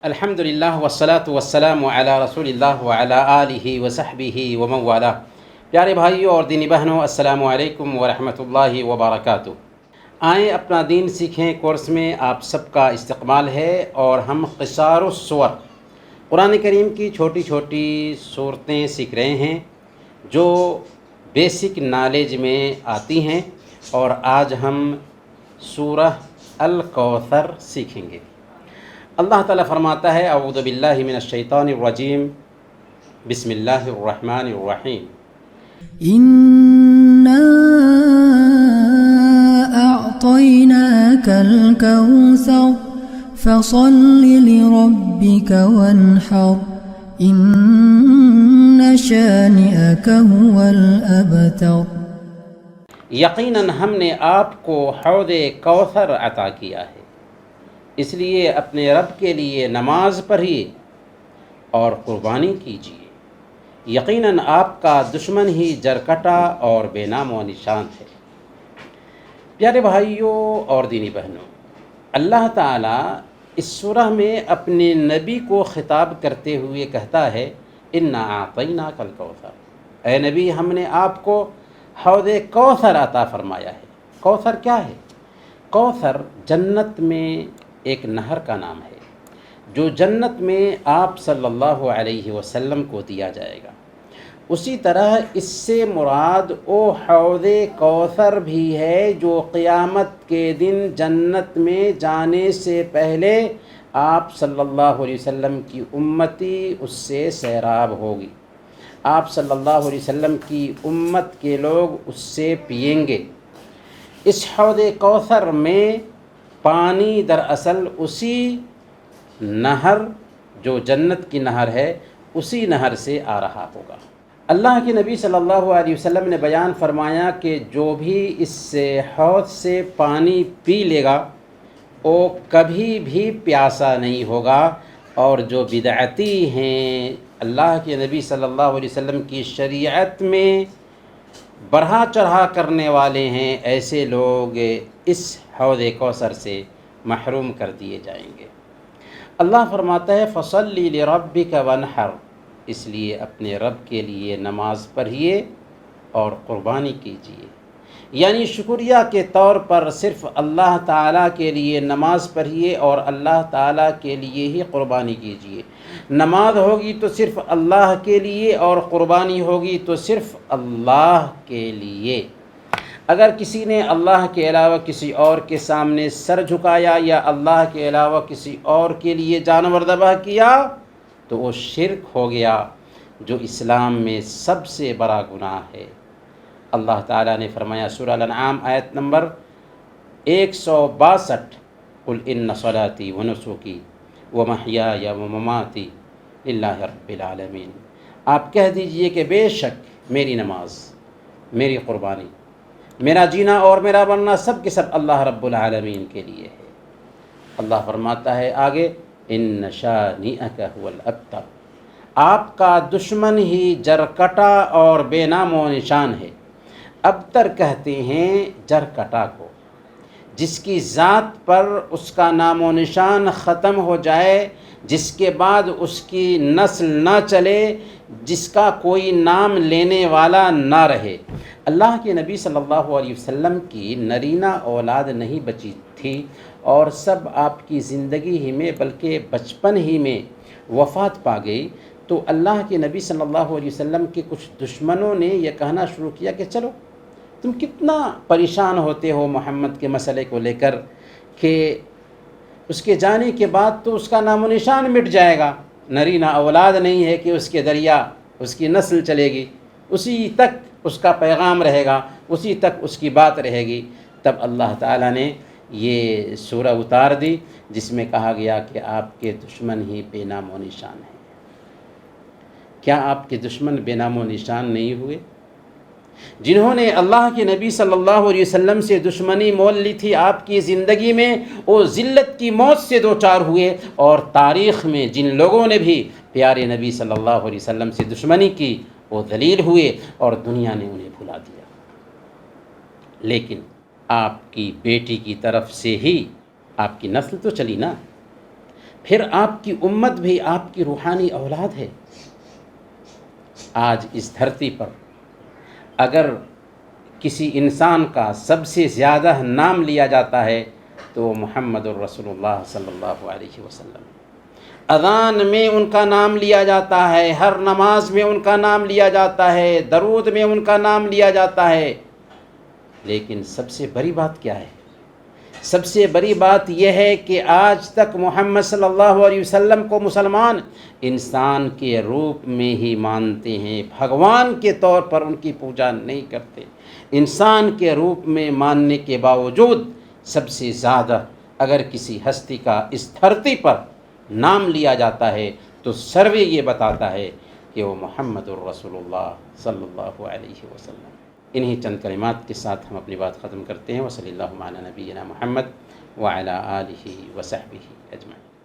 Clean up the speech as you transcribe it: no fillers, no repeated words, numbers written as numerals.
الحمدللہ والصلاۃ والسلام علی رسول اللہ وعلی آلہ وصحبہ ومن والہ۔ پیارے بھائیوں اور دینی بہنوں، السلام علیکم ورحمۃ اللہ وبرکاتہ۔ آئیں اپنا دین سیکھیں کورس میں آپ سب کا استقبال ہے، اور ہم قصار السور قرآن کریم کی چھوٹی چھوٹی صورتیں سیکھ رہے ہیں جو بیسک نالج میں آتی ہیں، اور آج ہم سورہ الکوثر سیکھیں گے۔ اللہ تعالیٰ فرماتا ہے، اعوذ باللہ من الشیطان الرجیم، بسم اللہ الرحمن الرحیم۔ إنا أعطيناك الكوثر فصل لربك وانحر إن شانئك هو الأبتر۔ یقیناً ہم نے آپ کو حوض کوثر عطا کیا ہے، اس لیے اپنے رب کے لیے نماز پڑھیے اور قربانی کیجیے۔ یقیناً آپ کا دشمن ہی جرکٹا اور بے نام و نشان ہے۔ پیارے بھائیوں اور دینی بہنوں، اللہ تعالیٰ اس سورہ میں اپنے نبی کو خطاب کرتے ہوئے کہتا ہے، انا اعطیناک الکوثر، اے نبی ہم نے آپ کو حوض کوثر عطا فرمایا ہے۔ کوثر کیا ہے؟ کوثر جنت میں ایک نہر کا نام ہے جو جنت میں آپ صلی اللہ علیہ وسلم کو دیا جائے گا۔ اسی طرح اس سے مراد وہ حوض کوثر بھی ہے جو قیامت کے دن جنت میں جانے سے پہلے آپ صلی اللہ علیہ وسلم کی امتی اس سے سیراب ہوگی۔ آپ صلی اللہ علیہ وسلم کی امت کے لوگ اس سے پئیں گے۔ اس حوض کوثر میں پانی دراصل اسی نہر جو جنت کی نہر ہے، اسی نہر سے آ رہا ہوگا۔ اللہ کے نبی صلی اللہ علیہ وسلم نے بیان فرمایا کہ جو بھی اس حوض سے پانی پی لے گا وہ کبھی بھی پیاسا نہیں ہوگا، اور جو بدعتی ہیں، اللہ کے نبی صلی اللہ علیہ وسلم کی شریعت میں بڑھا چڑھا کرنے والے ہیں، ایسے لوگ اس حوض کوثر سے محروم کر دیے جائیں گے۔ اللہ فرماتا ہے، فصلی لربک وانحر، اس لیے اپنے رب کے لیے نماز پڑھیے اور قربانی کیجیے۔ یعنی شکریہ کے طور پر صرف اللہ تعالیٰ کے لیے نماز پڑھیے اور اللہ تعالیٰ کے لیے ہی قربانی کیجیے۔ نماز ہوگی تو صرف اللہ کے لیے، اور قربانی ہوگی تو صرف اللہ کے لیے۔ اگر کسی نے اللہ کے علاوہ کسی اور کے سامنے سر جھکایا یا اللہ کے علاوہ کسی اور کے لیے جانور ذبح کیا تو وہ شرک ہو گیا، جو اسلام میں سب سے بڑا گناہ ہے۔ اللہ تعالیٰ نے فرمایا سورہ الانعام آیت نمبر 162، قل ان صلاتی ونسکی ومحیای ومماتی للہ رب العالمین، آپ کہہ دیجئے کہ بے شک میری نماز، میری قربانی، میرا جینا اور میرا مرنا سب کے سب اللہ رب العالمین کے لیے ہے۔ اللہ فرماتا ہے آگے، ان شانئک هو الابتر، آپ کا دشمن ہی جرکٹا اور بے نام و نشان ہے۔ ابتر کہتے ہیں جرکٹا کو، جس کی ذات پر اس کا نام و نشان ختم ہو جائے، جس کے بعد اس کی نسل نہ چلے، جس کا کوئی نام لینے والا نہ رہے۔ اللہ کے نبی صلی اللہ علیہ وسلم کی نرینہ اولاد نہیں بچی تھی، اور سب آپ کی زندگی ہی میں بلکہ بچپن ہی میں وفات پا گئی، تو اللہ کے نبی صلی اللہ علیہ وسلم کے کچھ دشمنوں نے یہ کہنا شروع کیا کہ چلو تم کتنا پریشان ہوتے ہو محمد کے مسئلے کو لے کر کہ اس کے جانے کے بعد تو اس کا نام و نشان مٹ جائے گا، نرینہ اولاد نہیں ہے کہ اس کے ذریعہ اس کی نسل چلے گی، اسی تک اس کا پیغام رہے گا، اسی تک اس کی بات رہے گی۔ تب اللہ تعالیٰ نے یہ سورہ اتار دی جس میں کہا گیا کہ آپ کے دشمن ہی بے نام و نشان ہیں۔ کیا آپ کے دشمن بے نام و نشان نہیں ہوئے؟ جنہوں نے اللہ کے نبی صلی اللہ علیہ وسلم سے دشمنی مول لی تھی آپ کی زندگی میں، وہ ذلت کی موت سے دوچار ہوئے، اور تاریخ میں جن لوگوں نے بھی پیارے نبی صلی اللہ علیہ وسلم سے دشمنی کی وہ ذلیل ہوئے اور دنیا نے انہیں بھلا دیا۔ لیکن آپ کی بیٹی کی طرف سے ہی آپ کی نسل تو چلی نا۔ پھر آپ کی امت بھی آپ کی روحانی اولاد ہے۔ آج اس دھرتی پر اگر کسی انسان کا سب سے زیادہ نام لیا جاتا ہے تو وہ محمد الرسول اللہ صلی اللہ علیہ وسلم۔ اذان میں ان کا نام لیا جاتا ہے، ہر نماز میں ان کا نام لیا جاتا ہے، درود میں ان کا نام لیا جاتا ہے، لیکن سب سے بڑی بات کیا ہے؟ سب سے بڑی بات یہ ہے کہ آج تک محمد صلی اللہ علیہ وسلم کو مسلمان انسان کے روپ میں ہی مانتے ہیں، بھگوان کے طور پر ان کی پوجا نہیں کرتے۔ انسان کے روپ میں ماننے کے باوجود سب سے زیادہ اگر کسی ہستی کا اس دھرتی پر نام لیا جاتا ہے تو سروے یہ بتاتا ہے کہ وہ محمد الرسول اللہ صلی اللہ علیہ وسلم۔ انہی چند کلمات کے ساتھ ہم اپنی بات ختم کرتے ہیں۔ وصلی اللہ علی نبینا محمد وعلی آلہ وصحبہ اجمعین۔